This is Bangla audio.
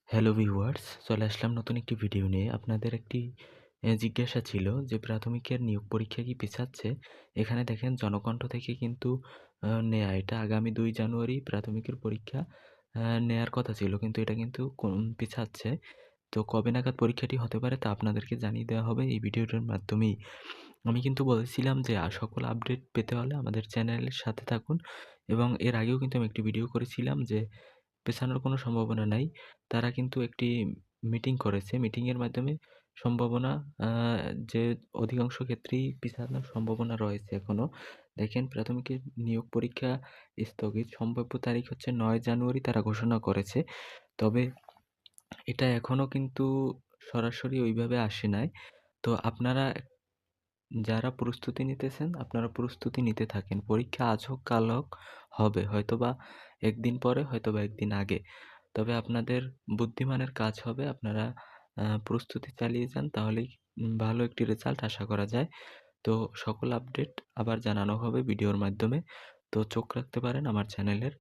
হ্যালো ভিউয়ার্স, চলে আসলাম নতুন একটি ভিডিও নিয়ে। আপনাদের একটি জিজ্ঞাসা ছিল যে প্রাথমিকের নিয়োগ পরীক্ষা কি পিছাচ্ছে? এখানে দেখেন জনকণ্ঠ থেকে কিন্তু নেয়া এটা আগামী ২ জানুয়ারি প্রাথমিকের পরীক্ষা নেয়ার কথা ছিল। কিন্তু এটা কিন্তু পিছাচ্ছে। তো কবে নাগাদ পরীক্ষাটি হতে পারে তা আপনাদেরকে জানিয়ে দেওয়া হবে এই ভিডিওটার মাধ্যমেই। আমি কিন্তু বলেছিলাম যে সকল আপডেট পেতে হলে আমাদের চ্যানেলের সাথে থাকুন এবং এর আগেও কিন্তু আমি একটি ভিডিও করেছিলাম যে পেছানোর কোনো সম্ভাবনা নাই। তারা কিন্তু একটি মিটিং করেছে। মিটিংয়ের মাধ্যমে সম্ভাবনা আ যে অধিকাংশ ক্ষেত্রেই পিছানোর সম্ভাবনা রয়েছে এখনো। দেখেন প্রাথমিকের নিয়োগ পরীক্ষা স্থগিত। সম্ভাব্য তারিখ হচ্ছে ৯ জানুয়ারি তারা ঘোষণা করেছে। তবে এটা এখনো কিন্তু সরাসরি ওইভাবে আসে নাই। তো আপনারা যারা প্রস্তুতি নিতেছেন, আপনারা প্রস্তুতি নিতে থাকেন। পরীক্ষা আজ হোক কাল হোক হবে। হয়তোবা ১ দিন পরে, হয়তোবা ১ দিন আগে। তবে আপনাদের বুদ্ধিমানের কাজ হবে আপনারা প্রস্তুতি চালিয়ে যান তাহলেই ভালো একটি রেজাল্ট আশা করা যায়। তো সকল আপডেট আবার জানানো হবে ভিডিওর মাধ্যমে। তো চোখ রাখতে পারেন আমার চ্যানেলের।